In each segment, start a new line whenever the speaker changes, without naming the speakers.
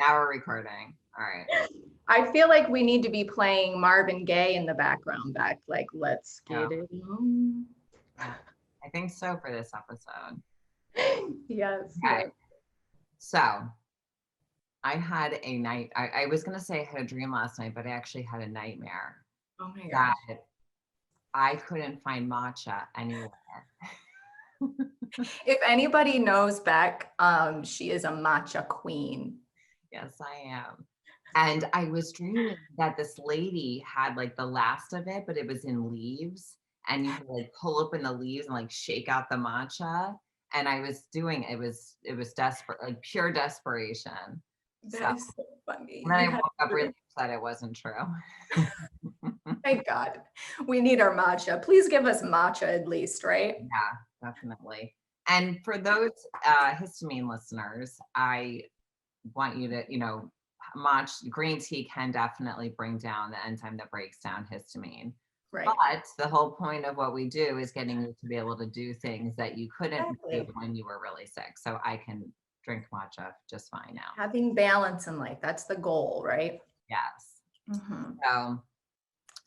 Now we're recording. All right.
I feel like we need to be playing Marvin Gaye in the background back, like, let's
Yeah.
get it on.
Yeah. I think so for this episode.
Yes,
Okay.
yes.
So I had a night, I was going to say I had a dream last night, but I actually had a nightmare
Oh my
that
gosh.
I couldn't find matcha anywhere.
If anybody knows Beck, she is a matcha queen.
Yes, I am. And I was dreaming that this lady had like the last of it, but it was in leaves. And you could like pull open the leaves and like shake out the matcha. And I was doing it was desperate, like pure desperation. So
That is so funny.
and then I
You
woke
had
up really upset it wasn't true.
thank God. We need our matcha. Please give us matcha at least, right?
Yeah, definitely. And for those histamine listeners, I want you to, match green tea can definitely bring down the enzyme that breaks down histamine.
Right.
But the whole point of what we do is getting you to be able to do things that you couldn't do
Exactly.
when you were really sick. So I can drink matcha just fine now.
Having balance in life, that's the goal, right?
Yes.
Mm-hmm.
So,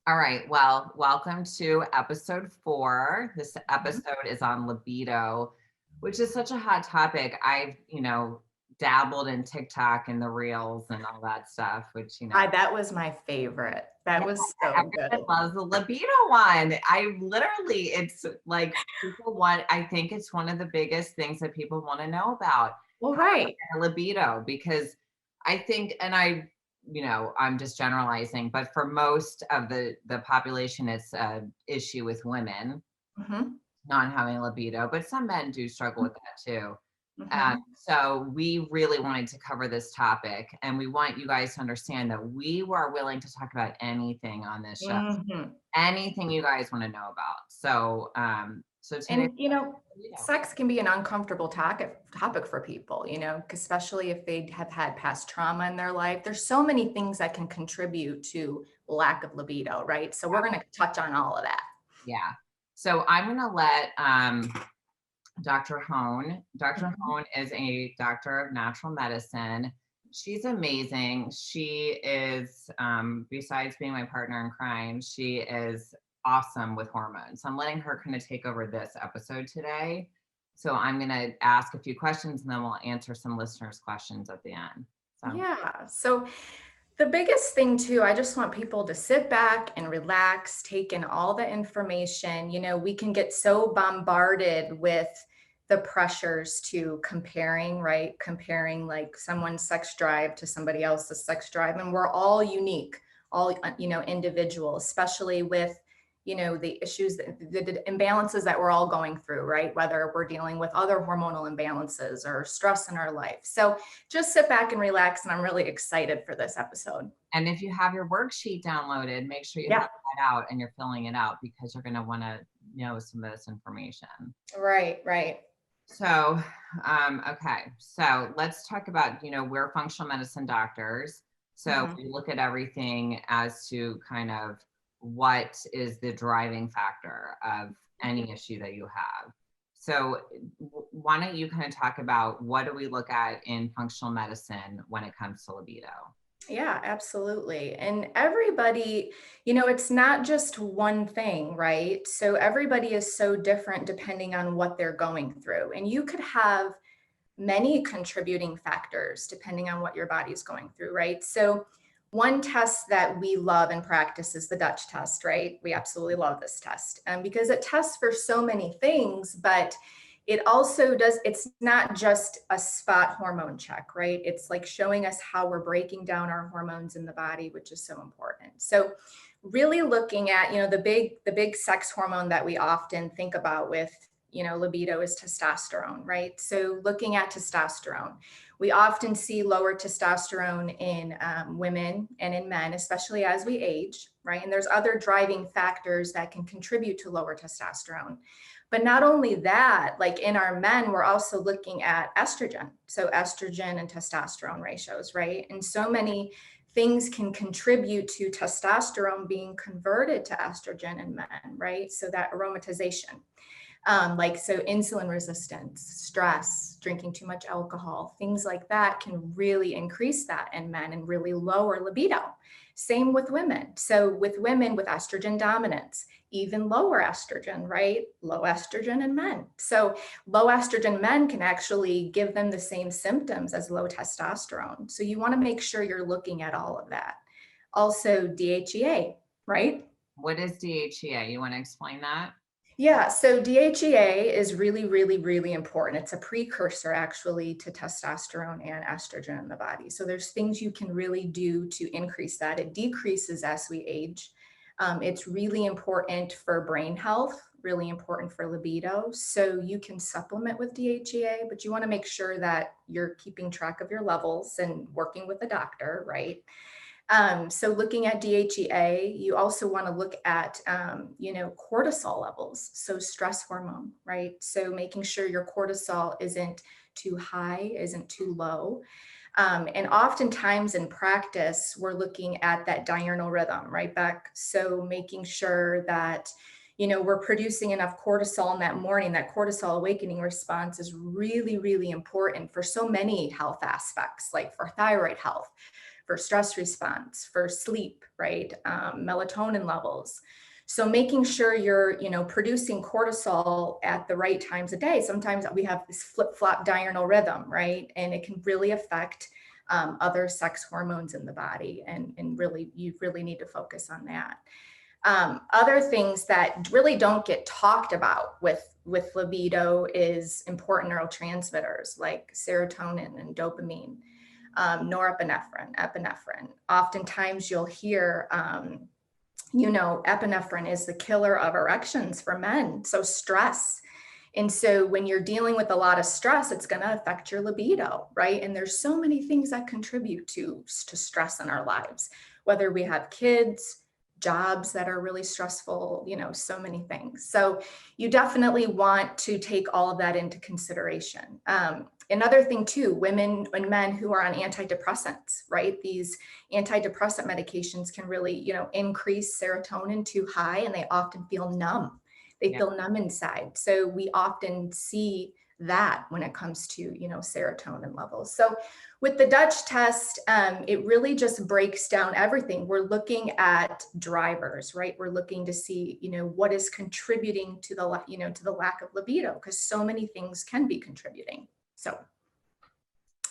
all right. Well, welcome to episode 4. This episode is on libido, which is such a hot topic. I've, dabbled in TikTok and the reels and all that stuff, which,
That was my favorite. That
yeah,
was so
everyone
good.
loves the libido one. It's like I think it's one of the biggest things that people want to know about,
Well,
how to
right.
get a libido, because I think, and I'm just generalizing, but for most of the population, it's an issue with women
Mm-hmm.
not having a libido, but some men do struggle with that too.
Mm-hmm.
So we really wanted to cover this topic, and we want you guys to understand that we were willing to talk about anything on this show,
Mm-hmm.
anything you guys want to know about. So today,
And sex can be an uncomfortable topic for people, especially if they have had past trauma in their life. There's so many things that can contribute to lack of libido, right? So we're going to touch on all of that.
yeah. So I'm gonna let Dr. Hone. Dr. Hone is a doctor of natural medicine. She's amazing. She is, besides being my partner in crime, she is awesome with hormones. I'm letting her kind of take over this episode today. So I'm going to ask a few questions and then we'll answer some listeners' questions at the end.
Yeah. So the biggest thing too, I just want people to sit back and relax, take in all the information. We can get so bombarded with the pressures to comparing, right? Comparing like someone's sex drive to somebody else's sex drive. And we're all unique, all, individual, especially with, the issues, the imbalances that we're all going through, right? Whether we're dealing with other hormonal imbalances or stress in our life. So just sit back and relax. And I'm really excited for this episode.
And if you have your worksheet downloaded, make sure you have that out and you're filling it out because you're going to want to know some of this information.
Right, right.
So, okay. So let's talk about, we're functional medicine doctors. So we look at everything as to kind of what is the driving factor of any issue that you have. So why don't you kind of talk about what do we look at in functional medicine when it comes to libido?
Yeah, absolutely. And everybody, it's not just one thing, right? So everybody is so different depending on what they're going through. And you could have many contributing factors depending on what your body's going through, right? So one test that we love and practice is the Dutch test, right? We absolutely love this test because it tests for so many things, but it also it's not just a spot hormone check, right? It's like showing us how we're breaking down our hormones in the body, which is so important. So really looking at, the big sex hormone that we often think about with, libido is testosterone, right? So looking at testosterone, we often see lower testosterone in women and in men, especially as we age, right? And there's other driving factors that can contribute to lower testosterone. But not only that, like in our men, we're also looking at estrogen. So estrogen and testosterone ratios, right? And so many things can contribute to testosterone being converted to estrogen in men, right? So that aromatization. Like, so insulin resistance, stress, drinking too much alcohol, things like that can really increase that in men and really lower libido. Same with women. So with women with estrogen dominance, even lower estrogen, right? Low estrogen in men. So low estrogen men can actually give them the same symptoms as low testosterone. So you want to make sure you're looking at all of that. Also DHEA, right?
What is DHEA? You want to explain that?
Yeah, so DHEA is really, really, really important. It's a precursor actually to testosterone and estrogen in the body. So there's things you can really do to increase that. It decreases as we age. It's really important for brain health, really important for libido. So you can supplement with DHEA, but you want to make sure that you're keeping track of your levels and working with a doctor, right? So looking at DHEA, you also want to look at, cortisol levels. So stress hormone, right? So making sure your cortisol isn't too high, isn't too low. And oftentimes in practice, we're looking at that diurnal rhythm, right, Beck? So making sure that, we're producing enough cortisol in that morning. That cortisol awakening response is really, really important for so many health aspects, like for thyroid health, for stress response, for sleep, right? Melatonin levels. So making sure you're, producing cortisol at the right times of day. Sometimes we have this flip-flop diurnal rhythm, right? And it can really affect other sex hormones in the body. And really, you really need to focus on that. Other things that really don't get talked about with libido is important neurotransmitters like serotonin and dopamine, norepinephrine, epinephrine. Oftentimes you'll hear, epinephrine is the killer of erections for men. So stress. And so when you're dealing with a lot of stress, it's going to affect your libido, right? And there's so many things that contribute to stress in our lives, whether we have kids, jobs that are really stressful, so many things. So you definitely want to take all of that into consideration. Another thing too, women and men who are on antidepressants, right? These antidepressant medications can really, increase serotonin too high, and they often feel numb. They feel numb inside. So we often see that when it comes to, serotonin levels. So with the Dutch test, it really just breaks down everything. We're looking at drivers, right? We're looking to see, what is contributing to the, to the lack of libido, because so many things can be contributing. So,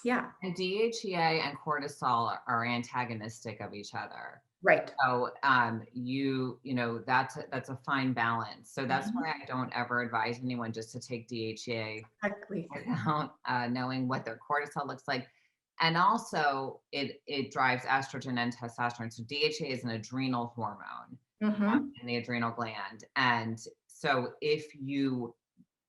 yeah.
And DHEA and cortisol are antagonistic of each other.
Right.
So that's a fine balance. So that's why I don't ever advise anyone just to take DHEA
Exactly.
without knowing what their cortisol looks like. And also it drives estrogen and testosterone. So DHEA is an adrenal hormone in the adrenal gland. And so if you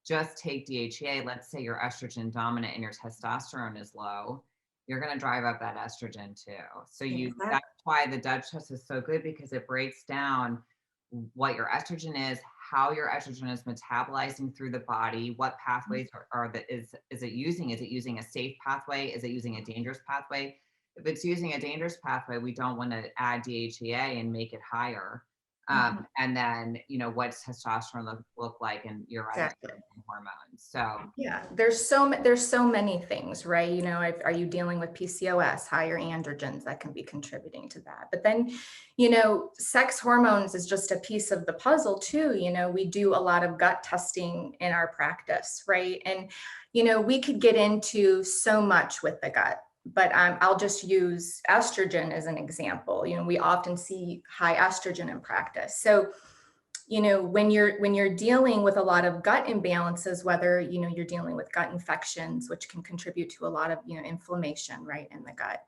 just take DHEA, let's say you're estrogen dominant and your testosterone is low, you're going to drive up that estrogen too. So that's why the Dutch test is so good, because it breaks down what your estrogen is, how your estrogen is metabolizing through the body, what pathways is it using? Is it using a safe pathway? Is it using a dangerous pathway? If it's using a dangerous pathway, we don't want to add DHEA and make it higher. And then, what's testosterone look like in your other hormones? So
yeah, there's so many things, right? Are you dealing with PCOS, higher androgens that can be contributing to that? But then, sex hormones is just a piece of the puzzle too. We do a lot of gut testing in our practice, right? And, we could get into so much with the gut. But I'll just use estrogen as an example. We often see high estrogen in practice. So, when you're dealing with a lot of gut imbalances, whether, you're dealing with gut infections, which can contribute to a lot of, inflammation, right, in the gut.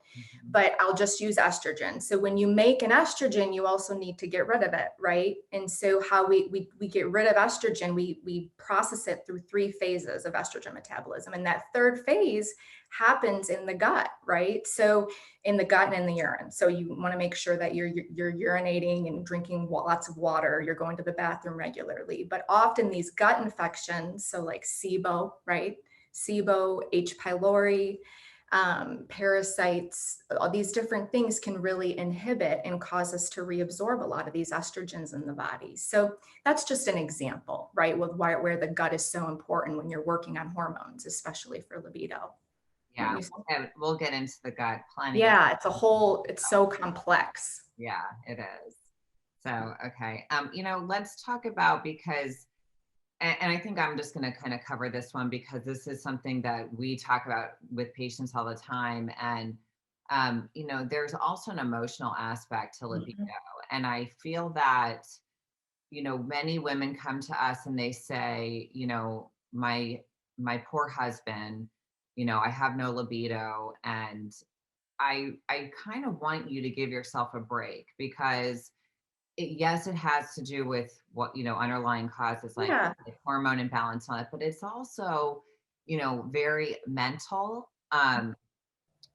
But I'll just use estrogen. So when you make an estrogen, you also need to get rid of it, right? And so how we get rid of estrogen, we process it through 3 phases of estrogen metabolism. And that third phase happens in the gut, right? So in the gut and in the urine. So you want to make sure that you're urinating and drinking lots of water, you're going to the bathroom regularly. But often these gut infections, so like SIBO, right? SIBO, H. pylori, parasites, all these different things can really inhibit and cause us to reabsorb a lot of these estrogens in the body. So that's just an example, right? With where the gut is so important when you're working on hormones, especially for libido.
Yeah, we'll get into the gut plenty.
Yeah, it's so complex.
Yeah, it is. So, okay. Let's talk about, because, and I think I'm just going to kind of cover this one because this is something that we talk about with patients all the time. And, there's also an emotional aspect to libido.
Mhm.
And I feel that, many women come to us and they say, my poor husband, I have no libido, and I kind of want you to give yourself a break, because yes, it has to do with what, underlying causes
Yeah.
like hormone imbalance on it, but it's also, very mental.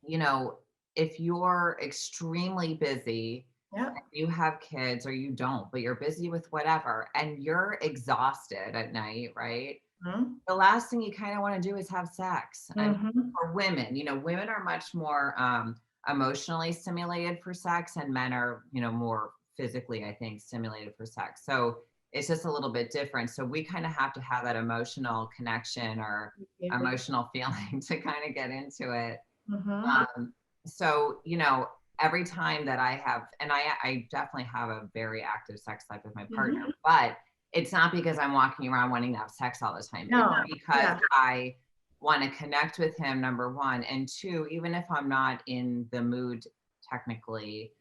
You know, if you're extremely busy,
Yeah.
you have kids or you don't, but you're busy with whatever, and you're exhausted at night, right?
Mhm.
The last thing you kind of want to do is have sex. I mean,
Mhm.
for women, women are much more emotionally stimulated for sex, and men are, more physically, I think, stimulated for sex. So it's just a little bit different. So we kind of have to have that emotional connection or
Yeah.
emotional feeling to kind of get into it.
Mhm.
So, every time that I have, and I definitely have a very active sex life with my partner,
Mhm.
but it's not because I'm walking around wanting to have sex all the time. It's
No.
because
Yeah.
I want to connect with him, number one. And two, even if I'm not in the mood technically,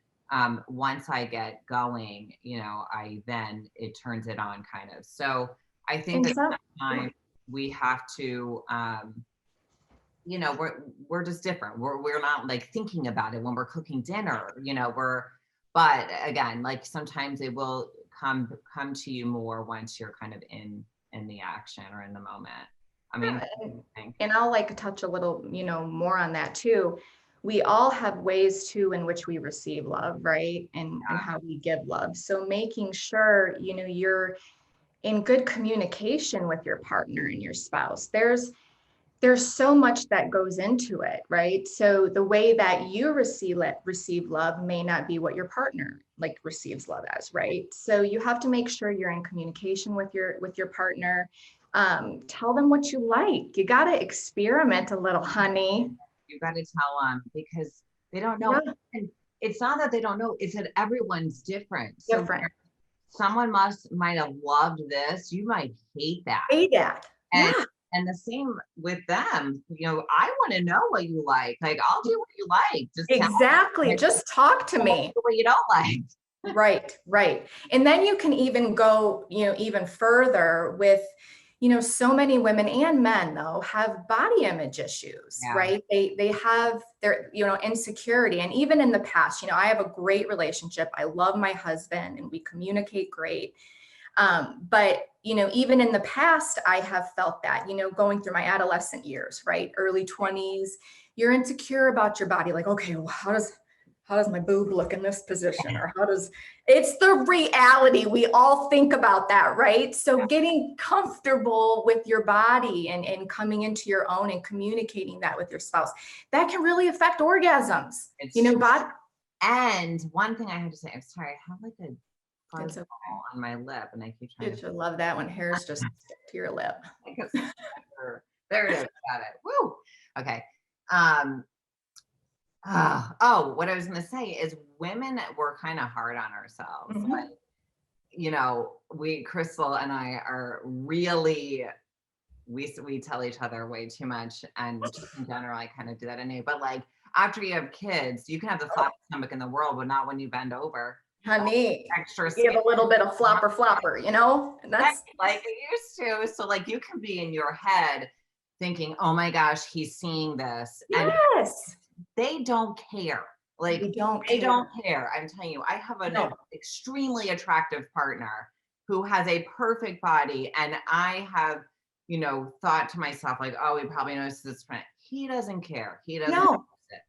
once I get going, it turns it on kind of. So I think
And
that
some, yeah.
sometimes we have to, we're just different. We're not like thinking about it when we're cooking dinner, but again, like sometimes it will come to you more once you're kind of in the action or in the moment. I mean,
Yeah,
what do you think?
and I'll like touch a little, more on that too. We all have ways too in which we receive love, right? And how we give love. So making sure, you're in good communication with your partner and your spouse. There's so much that goes into it, right? So the way that you receive love may not be what your partner like receives love as, right? So you have to make sure you're in communication with your partner. Tell them what you like. You got to experiment a little, honey.
You got to tell them, because they don't know.
Yeah,
And it's not that they don't know, it's that everyone's different. So
different.
someone might have loved this, you might hate that.
Say that.
And
Yeah,
and the same with them. I want to know what you like. Like, I'll do what you like. Just tell
exactly.
me
Just talk to me.
what you don't like.
Right, right. And then you can even go, even further with, so many women and men though have body image issues,
Yeah.
right? They have their, insecurity. And even in the past, I have a great relationship. I love my husband and we communicate great. But even in the past, I have felt that, going through my adolescent years, right? Early 20s, you're insecure about your body. Like, okay, well, how does my boob look in this position? Or it's the reality. We all think about that, right? So getting comfortable with your body and coming into your own and communicating that with your spouse, that can really affect orgasms.
It's true.
Body.
And one thing I have to say, I'm sorry, I have like a fuzz
It's okay.
ball on my lip, and I keep trying
You should love that when hairs just stick to your lip.
there it is. Got it. Woo. Okay. What I was going to say is, women were kind of hard on ourselves.
Mhm.
Like, Krystal and I are really, we tell each other way too much, and just in general, I kind of do that anyway. But like, after you have kids, you can have the flattest stomach in the world, but not when you bend over.
Honey,
Extra
give
skin,
a little bit of flopper, and that's
like it used to. So like, you can be in your head thinking, "Oh my gosh, he's seeing this," and
yes.
they don't care. Like,
We don't
they
care.
don't care. I'm telling you, I have an
No.
extremely attractive partner who has a perfect body, and I have, thought to myself like, "Oh, he probably notices this print." He doesn't care. He doesn't notice
No,
it.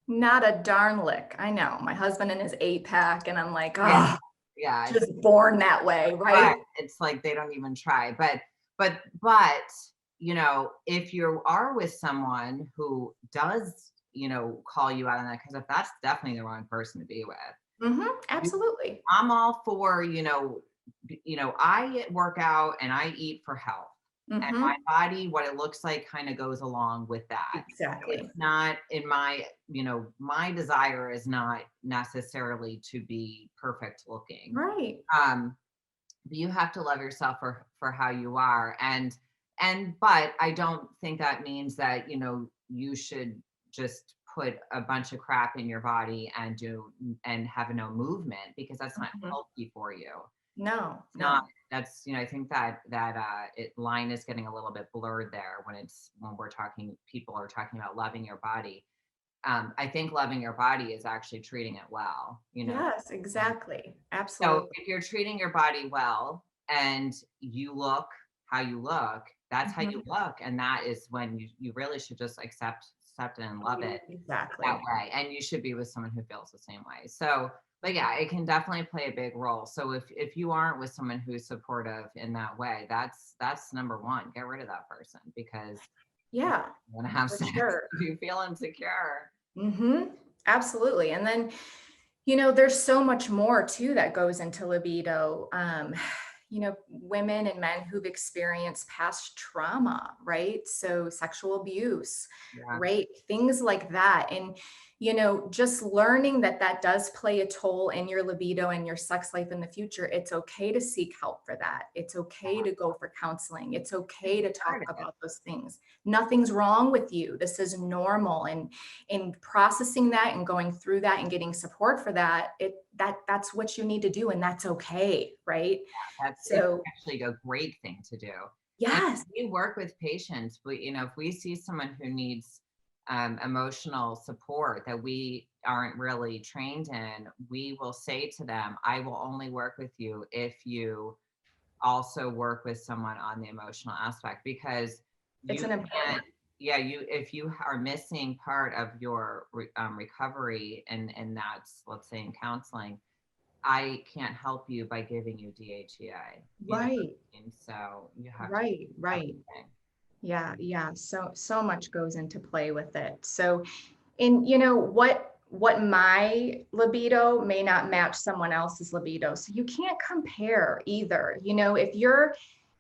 not a darn lick. I know. My husband in his 8-pack, and I'm like,
Yeah,
oh,
yeah.
just born that way,
But
right?
it's like they don't even try. But if you are with someone who does call you out on that, because if that's definitely the wrong person to be with.
Absolutely.
I'm all for, I work out and I eat for health. And my body, what it looks like kind of goes along with that.
Exactly.
It's not in my, my desire is not necessarily to be perfect looking.
Right.
But you have to love yourself for how you are. But I don't think that means that, you should just put a bunch of crap in your body and have no movement, because that's not healthy for you.
No,
It's not. That's, I think that line is getting a little bit blurred there when people are talking about loving your body. I think loving your body is actually treating it well,
Yes, exactly.
So
Absolutely.
if you're treating your body well and you look how you look, that's how you look. And that is when you really should just accept it and love it
Exactly.
that way. And you should be with someone who feels the same way. So, but yeah, it can definitely play a big role. So if you aren't with someone who's supportive in that way, that's number one. Get rid of that person, because you want to have
for
sex.
sure.
You feel insecure.
Absolutely. And then, there's so much more too that goes into libido. Women and men who've experienced past trauma, right? So sexual abuse,
Yeah.
rape, things like that. And, just learning that does play a toll in your libido and your sex life in the future. It's okay to seek help for that. It's okay to go for counseling. It's okay to talk about those things. Nothing's wrong with you. This is normal. And in processing that and going through that and getting support for that, that's what you need to do. And that's okay. Right.
That's actually a great thing to do.
Yes.
And we work with patients. If we see someone who needs emotional support that we aren't really trained in, we will say to them, I will only work with you if you also work with someone on the emotional aspect, because
It's
you
an important.
if you are missing part of your recovery, and that's, let's say, in counseling, I can't help you by giving you DHEA.
Right.
And so you have
Right. Yeah. So much goes into play with it. So, and what my libido may not match someone else's libido. So you can't compare either.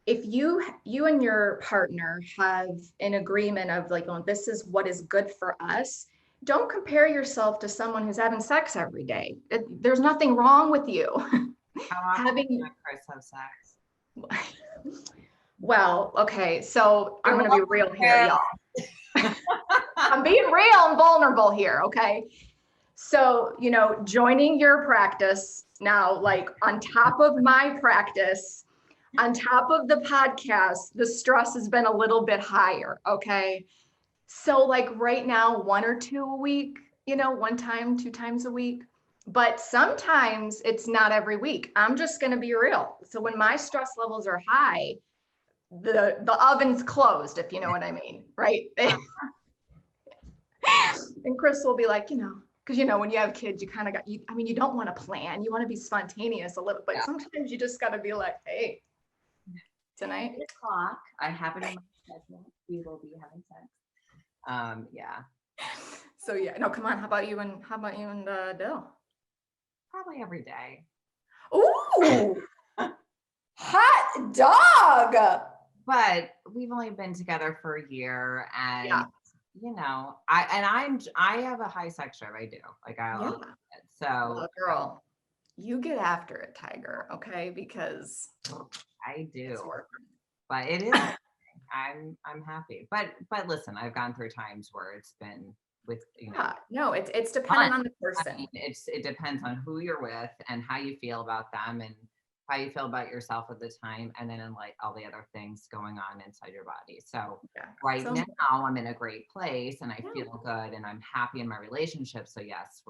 If you and your partner have an agreement of like, oh, this is what is good for us, don't compare yourself to someone who's having sex every day. There's nothing wrong with you.
How often do you and Chris have sex?
Well, okay, so I'm going to be real here, y'all. I'm being real and vulnerable here, okay? So, joining your practice now, like on top of my practice, on top of the podcast, the stress has been a little bit higher, okay? So like right now, 1 or 2 a week, 1 time, 2 times a week. But sometimes it's not every week. I'm just going to be real. So when my stress levels are high, the oven's closed, if you know what I mean, right? And Chris will be like, because when you have kids, you kind of you don't want to plan, you want to be spontaneous a little, but sometimes you just got to be like, hey, tonight
8 o'clock, I have it in my schedule. We will be having sex. Yeah.
So no, come on. How about you and Dill?
Probably every day.
Ooh, hot dog.
But we've only been together for a year, and I have a high sex drive. I do. Like I love it. So
well, girl, you get after it, Tiger, okay? Because
I do. But it is I'm happy. But listen, I've gone through times where it's been with
no, it's dependent on the person.
I mean, it depends on who you're with and how you feel about them and how you feel about yourself at the time, and then in like all the other things going on inside your body. So now I'm in a great place and I feel good and I'm happy in my relationship. So yes,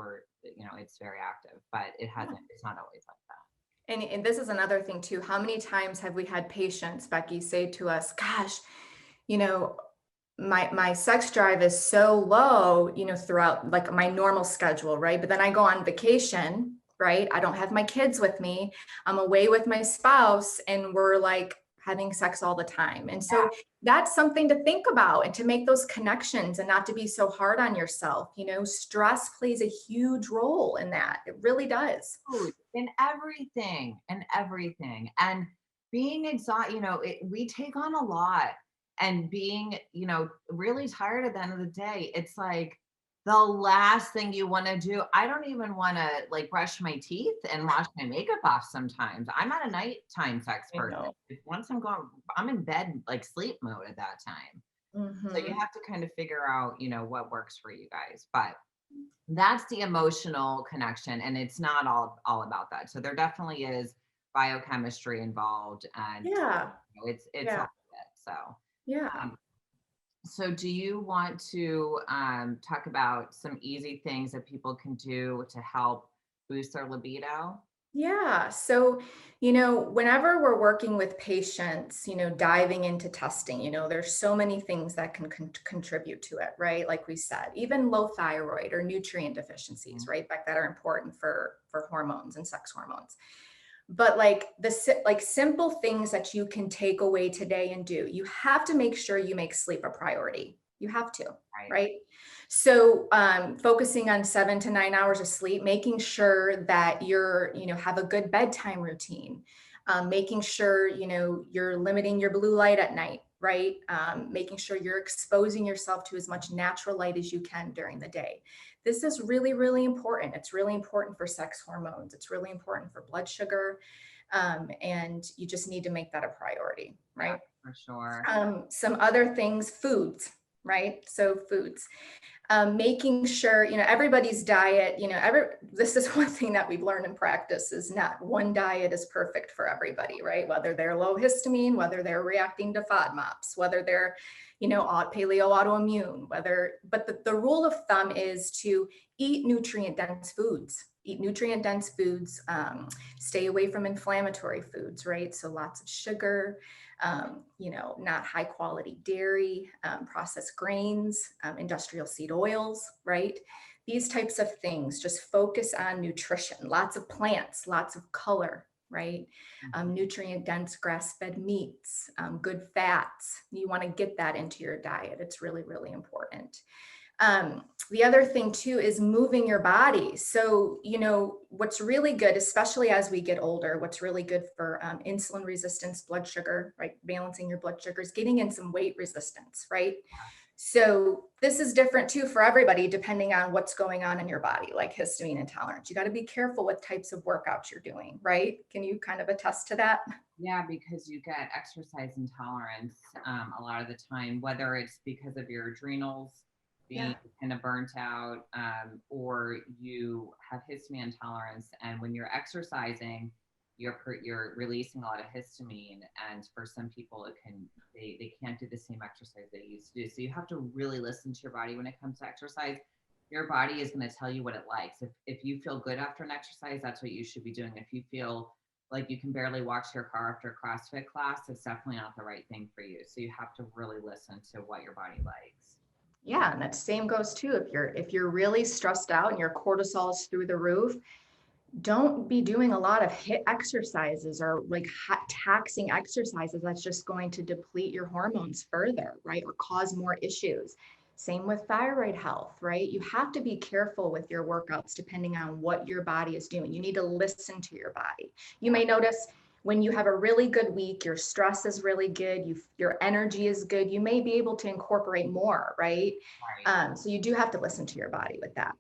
it's very active, but it's not always like that.
And this is another thing too. How many times have we had patients, Becky, say to us, gosh, my sex drive is so low, throughout like my normal schedule, right? But then I go on vacation, right? I don't have my kids with me. I'm away with my spouse and we're like having sex all the time. And so that's something to think about and to make those connections and not to be so hard on yourself. You know, stress plays a huge role in that. It really does.
Food, in everything, and being exhausted, we take on a lot, and being, really tired at the end of the day, it's like the last thing you want to do. I don't even want to like brush my teeth and wash my makeup off sometimes. I'm not a nighttime sex
I
person.
know.
Once I'm in bed, like sleep mode at that time. So you
Mhm.
have to kind of figure out, what works for you guys. But that's the emotional connection, and it's not all about that. So there definitely is biochemistry involved, and
Yeah.
it's all
Yeah.
of it. So
Yeah.
um, so do you want to talk about some easy things that people can do to help boost their libido?
Yeah. So, whenever we're working with patients, diving into testing, there's so many things that can contribute to it, right? Like we said, even low thyroid or nutrient deficiencies,
Mhm.
right? That are important for hormones and sex hormones. But like like simple things that you can take away today and do, you have to make sure you make sleep a priority. You have to,
Right.
right? So focusing on 7 to 9 hours of sleep, making sure that have a good bedtime routine, making sure you're limiting your blue light at night, right? Making sure you're exposing yourself to as much natural light as you can during the day. This is really, really important. It's really important for sex hormones. It's really important for blood sugar. And you just need to make that a priority,
Yeah,
right?
for sure.
Some other things, foods, right? So foods, making sure, everybody's diet, this is one thing that we've learned in practice is not one diet is perfect for everybody, right? Whether they're low histamine, whether they're reacting to FODMAPs, whether they're, paleo autoimmune, but the rule of thumb is to eat nutrient dense foods. Eat nutrient dense foods, stay away from inflammatory foods, right? So lots of sugar, not high quality dairy, processed grains, industrial seed oils, right? These types of things, just focus on nutrition, lots of plants, lots of color, right?
Mhm.
Nutrient dense grass fed meats, good fats. You want to get that into your diet. It's really, really important. The other thing too is moving your body. So, what's really good, especially as we get older, what's really good for insulin resistance, blood sugar, right? Balancing your blood sugars, getting in some weight resistance, right? So this is different too for everybody, depending on what's going on in your body, like histamine intolerance. You got to be careful what types of workouts you're doing, right? Can you kind of attest to that?
Yeah, because you get exercise intolerance a lot of the time, whether it's because of your adrenals being
Yeah.
kind of burnt out, or you have histamine intolerance. And when you're exercising, you're releasing a lot of histamine, and for some people, they can't do the same exercise they used to do. So you have to really listen to your body when it comes to exercise. Your body is going to tell you what it likes. If you feel good after an exercise, that's what you should be doing. If you feel like you can barely walk to your car after a CrossFit class, it's definitely not the right thing for you. So you have to really listen to what your body likes.
Yeah, and that same goes too. If you're really stressed out and your cortisol is through the roof, don't be doing a lot of hit exercises or like taxing exercises that's just going to deplete your hormones further, right? Or cause more issues. Same with thyroid health, right? You have to be careful with your workouts depending on what your body is doing. You need to listen to your body. You may notice when you have a really good week, your stress is really good, your energy is good, you may be able to incorporate more, right?
Right.
So you do have to listen to your body with that.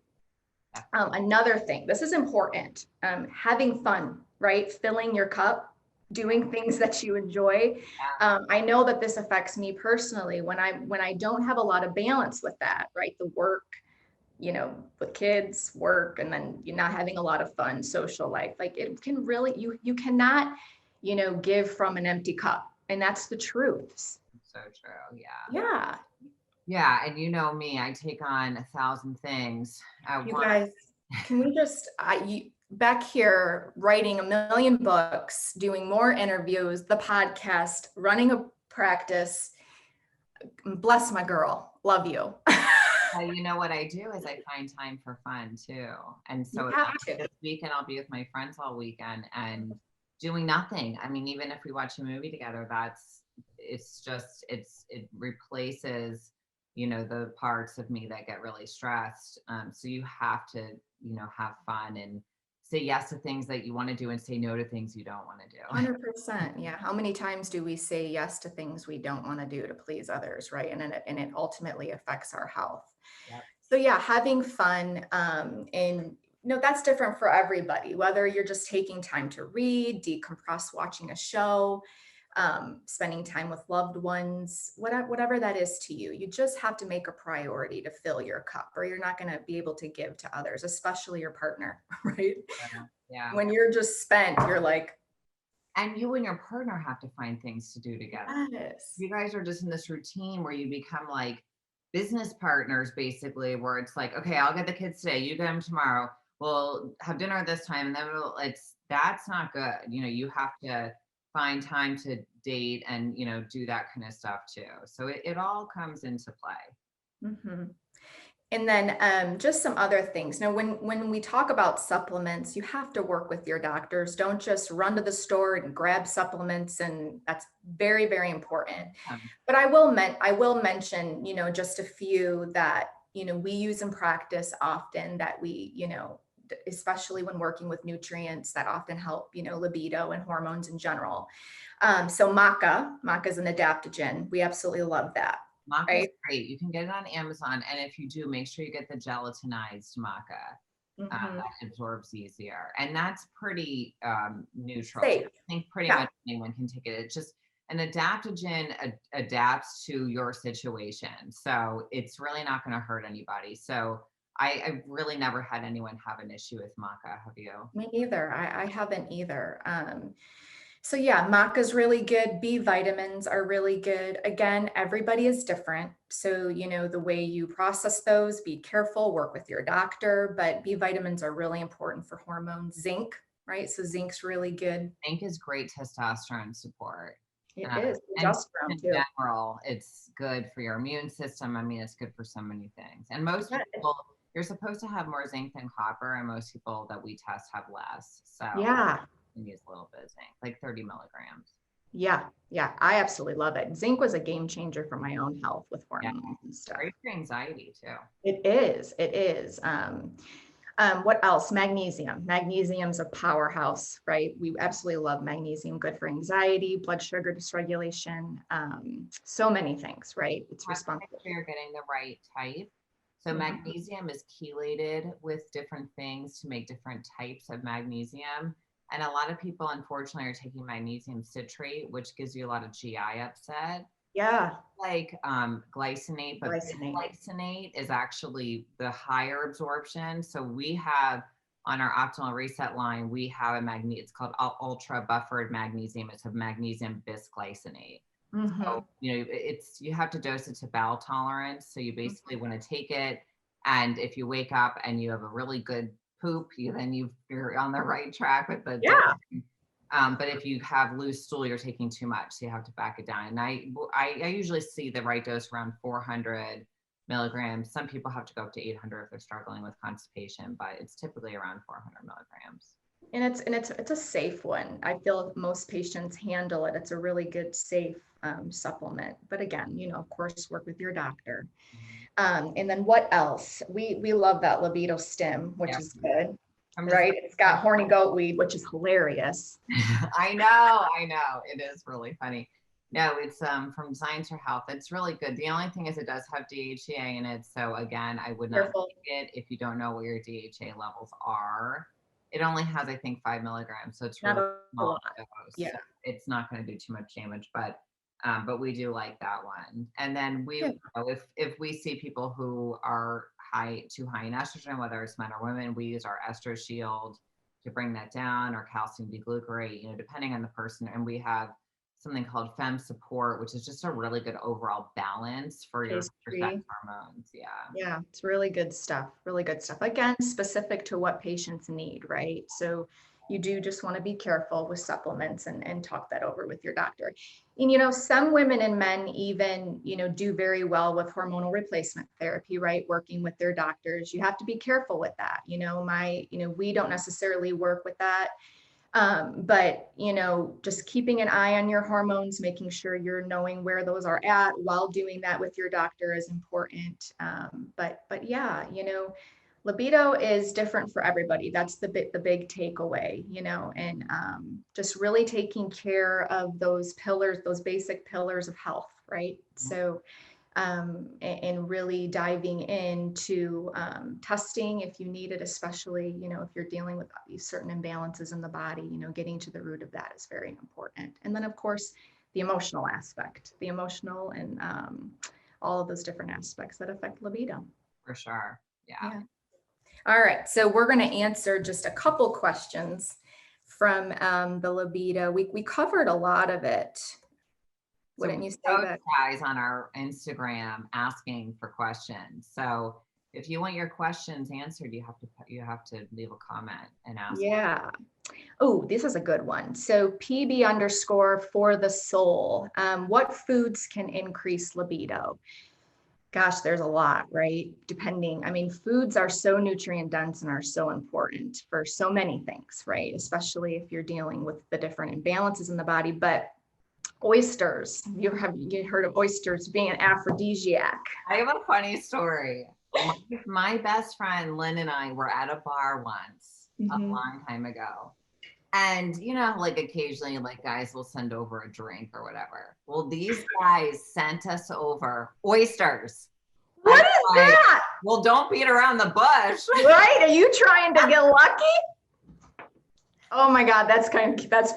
Definitely.
Another thing, this is important, having fun, right? Filling your cup, doing things that you enjoy.
Yeah.
I know that this affects me personally when I don't have a lot of balance with that, right? The work, with kids, work, and then you're not having a lot of fun social life. Like it can really, you cannot, give from an empty cup. And that's the truth.
So true. Yeah.
Yeah.
Yeah. And you know me, I take on 1,000 things at
You
once.
guys, can we just, back here writing a million books, doing more interviews, the podcast, running a practice. Bless my girl. Love you.
You know what I do is I find time for fun too. And
You
so
have
like
to.
this weekend, I'll be with my friends all weekend, and doing nothing. I mean, even if we watch a movie together, it replaces, the parts of me that get really stressed. So you have to, have fun and say yes to things that you want to do and say no to things you don't want to do.
100%. Yeah. How many times do we say yes to things we don't want to do to please others, right? And it ultimately affects our health.
Yep.
So yeah, having fun, and that's different for everybody, whether you're just taking time to read, decompress, watching a show, spending time with loved ones, whatever that is to you. You just have to make a priority to fill your cup, or you're not going to be able to give to others, especially your partner, right?
Yeah.
When you're just spent, you're like,
And you and your partner have to find things to do together.
yes.
You guys are just in this routine where you become like business partners, basically, where it's like, okay, I'll get the kids today, you get them tomorrow. We'll have dinner at this time, and then that's not good. You have to find time to date and do that kind of stuff too. So it all comes into play.
Hmm. And then just some other things. Now, when we talk about supplements, you have to work with your doctors. Don't just run to the store and grab supplements, and that's very, very important. But I will mention, just a few that we use in practice often, that we, especially when working with nutrients that often help, libido and hormones in general. So maca is an adaptogen. We absolutely love that.
Maca is
Right.
great. You can get it on Amazon, and if you do, make sure you get the gelatinized maca.
Hmm.
That absorbs easier, and that's pretty neutral.
Safe.
I think pretty
Yeah.
much anyone can take it. It's just an adaptogen adapts to your situation, so it's really not going to hurt anybody. So I really never had anyone have an issue with maca. Have you?
Me neither. I haven't either. So yeah, maca is really good. B vitamins are really good. Again, everybody is different. So, the way you process those, be careful, work with your doctor, but B vitamins are really important for hormones. Zinc, right? So zinc's really good.
Zinc is great testosterone support.
It
Uh,
is.
and
Progesterone
in
too.
general, it's good for your immune system. I mean, it's good for so many things. And most
Yeah.
people, you're supposed to have more zinc than copper, and most people that we test have less. So
Yeah.
you use a little bit of zinc, like 30 milligrams.
Yeah. Yeah. I absolutely love it. Zinc was a game changer for my own health with
Yeah,
hormones and stuff.
great for anxiety too.
It is. It is. What else? Magnesium. Magnesium's a powerhouse, right? We absolutely love magnesium. Good for anxiety, blood sugar dysregulation, so many things, right? It's
Have to make
responsible.
sure you're getting the right type. So
Mhm.
magnesium is chelated with different things to make different types of magnesium. And a lot of people, unfortunately, are taking magnesium citrate, which gives you a lot of GI upset,
Yeah,
like glycinate, but
glycinate.
glycinate is actually the higher absorption. So we have on our optimal reset line, we have a it's called ultra buffered magnesium. It's a magnesium bisglycinate.
Hmm.
So, you have to dose it to bowel tolerance. So you basically want to take it. And if you wake up and you have a really good poop, you're on the right track with the
Yeah.
dosing. But if you have loose stool, you're taking too much. So you have to back it down. And I usually see the right dose around 400 milligrams. Some people have to go up to 800 if they're struggling with constipation, but it's typically around 400 milligrams.
And it's a safe one. I feel most patients handle it. It's a really good, safe supplement. But again, of course, work with your doctor.
Mhm.
And then what else? We love that libido stim, which
Yeah.
is good,
I'm just
right? It's got horny goat weed, which is hilarious.
I know. It is really funny. No, it's from Science for Health. It's really good. The only thing is it does have DHEA in it. So again, I would not
Careful.
take it if you don't know what your DHEA levels are. It only has, I think, 5 milligrams. So it's
Not
really
a
small
lot.
dose.
Yeah.
So it's not going to do too much damage, but we do like that one. And then
Yeah.
if we see people who are too high in estrogen, whether it's men or women, we use our Ester Shield to bring that down, or calcium D-glucarate, depending on the person. And we have something called Fem Support, which is just a really good overall balance for your sex
Pastry.
hormones. Yeah.
Yeah, it's really good stuff. Really good stuff. Again, specific to what patients need, right? So you do just want to be careful with supplements and talk that over with your doctor. And some women and men even, do very well with hormonal replacement therapy, right? Working with their doctors. You have to be careful with that. We don't necessarily work with that. But, just keeping an eye on your hormones, making sure you're knowing where those are at while doing that with your doctor is important. But yeah, libido is different for everybody. That's the big takeaway, and just really taking care of those pillars, those basic pillars of health, right? So, and really diving into testing if you need it, especially, if you're dealing with these certain imbalances in the body, getting to the root of that is very important. And then, of course, the emotional aspect, the emotional and all of those different aspects that affect libido.
For sure. Yeah.
All right. So we're going to answer just a couple questions from the libido. We covered a lot of it. Wouldn't you say that?
Guys on our Instagram asking for questions. So if you want your questions answered, you have to leave a comment and ask.
Yeah. Oh, this is a good one. So PB_ for the soul. What foods can increase libido? Gosh, there's a lot, right? Foods are so nutrient dense and are so important for so many things, right? Especially if you're dealing with the different imbalances in the body. But oysters, you heard of oysters being an aphrodisiac?
I have a funny story. My best friend Lynn and I were at a bar once a long time ago. And like occasionally like guys will send over a drink or whatever. Well, these guys sent us over oysters.
What is that?
Well, don't beat around the bush.
Right? Are you trying to get lucky? Oh my God, that's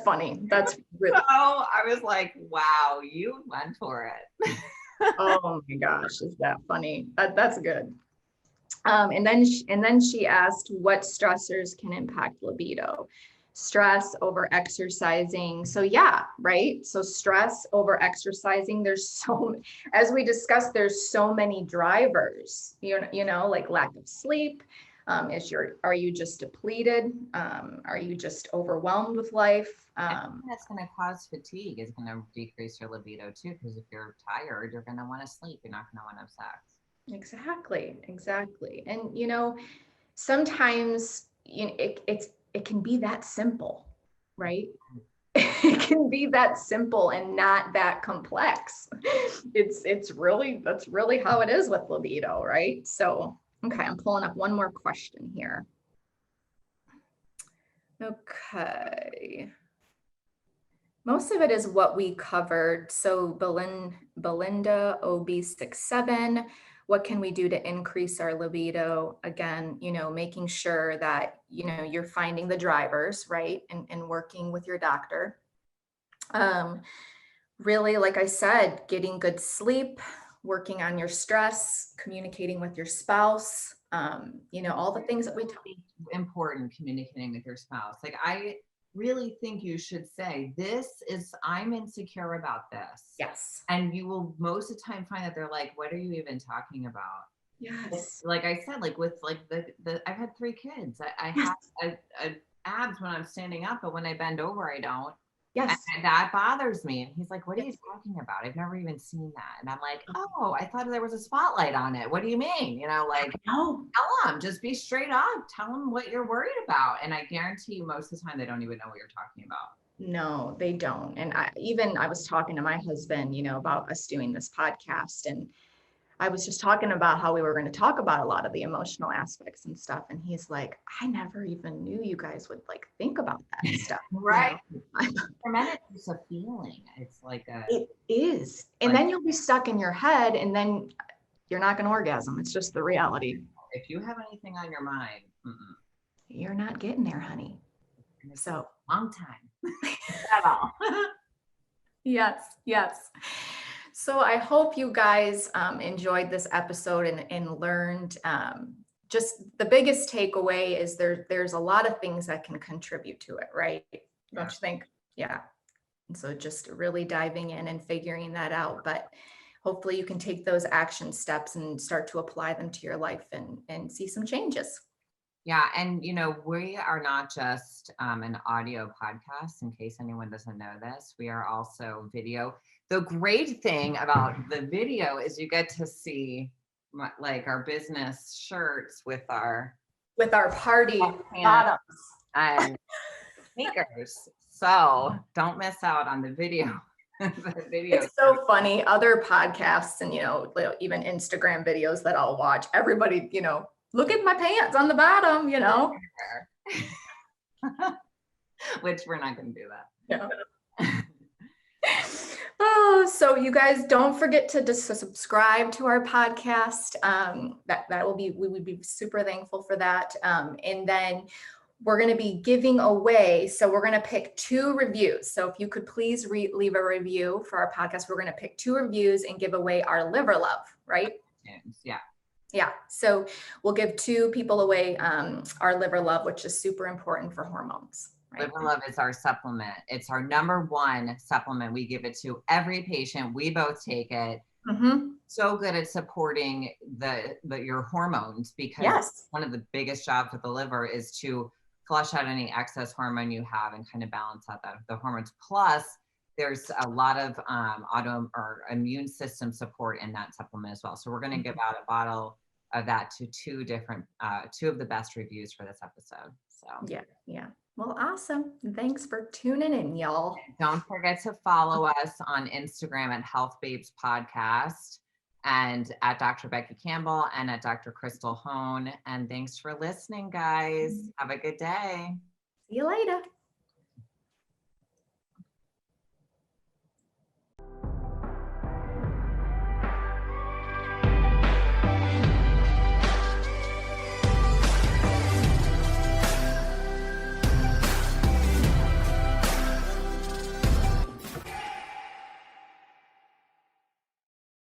funny. That's really.
So I was like, wow, you went for it.
Oh my gosh, is that funny? That's good. And then she asked what stressors can impact libido. Stress over exercising. So yeah, right. So stress over exercising. As we discussed, there's so many drivers, like lack of sleep. Are you just depleted? Are you just overwhelmed with life?
That's going to cause fatigue. Is going to decrease your libido too, because if you're tired, you're going to want to sleep. You're not going to want to have sex.
Exactly. And sometimes it can be that simple, right? It can be that simple and not that complex. That's really how it is with libido, right? So, okay, I'm pulling up one more question here. Okay. Most of it is what we covered. So Belinda OB67, what can we do to increase our libido? Again, making sure that, you're finding the drivers, right? And working with your doctor. Really, like I said, getting good sleep, working on your stress, communicating with your spouse, all the things that we talk.
Important communicating with your spouse. Like I really think you should say, I'm insecure about this.
Yes.
And you will most of the time find that they're like, what are you even talking about?
Yes.
Like I said, like with like I've had 3 kids. I have abs when I'm standing up, but when I bend over, I don't.
Yes.
And that bothers me. And he's like, what are you talking about? I've never even seen that. And I'm like, oh, I thought there was a spotlight on it. What do you mean?
No.
Tell them, just be straight up. Tell them what you're worried about. And I guarantee you most of the time, they don't even know what you're talking about.
No, they don't. And I was talking to my husband, about us doing this podcast, and I was just talking about how we were going to talk about a lot of the emotional aspects and stuff. And he's like, I never even knew you guys would like think about that stuff.
Right. For men, it's just a feeling. It's like
it is. And then you'll be stuck in your head and then you're not going to orgasm. It's just the reality.
If you have anything on your mind,
you're not getting there, honey. So
long time at all.
Yes. So I hope you guys enjoyed this episode and learned. Just the biggest takeaway is there's a lot of things that can contribute to it, right? Don't you think? Yeah. And so just really diving in and figuring that out. But hopefully you can take those action steps and start to apply them to your life and see some changes.
Yeah. And, we are not just an audio podcast, in case anyone doesn't know this. We are also video. The great thing about the video is you get to see like our business shirts with our
party bottoms.
And sneakers. So don't miss out on the video.
It's so funny. Other podcasts and, even Instagram videos that I'll watch, everybody, look at my pants on the bottom,
Which we're not going to do that.
Yeah. Oh, so you guys don't forget to subscribe to our podcast. We would be super thankful for that. And then we're going to be giving away. So we're going to pick 2 reviews. So if you could please leave a review for our podcast, we're going to pick 2 reviews and give away our liver love, right?
Yeah.
Yeah. So we'll give 2 people away our liver love, which is super important for hormones. Right?
Liver Love is our supplement. It's our #1 supplement. We give it to every patient. We both take it.
Mm-hmm.
So good at supporting your hormones, because
yes.
one of the biggest jobs of the liver is to flush out any excess hormone you have and kind of balance out the hormones. Plus, there's a lot of auto or immune system support in that supplement as well. So we're going to give out a bottle of that to 2 of the best reviews for this episode. So
yeah. Well, awesome. Thanks for tuning in, y'all.
Don't forget to follow us on Instagram at Health Babes Podcast and at Dr. Becky Campbell and at Dr. Krystal Hone. And thanks for listening, guys. Have a good day.
See you later.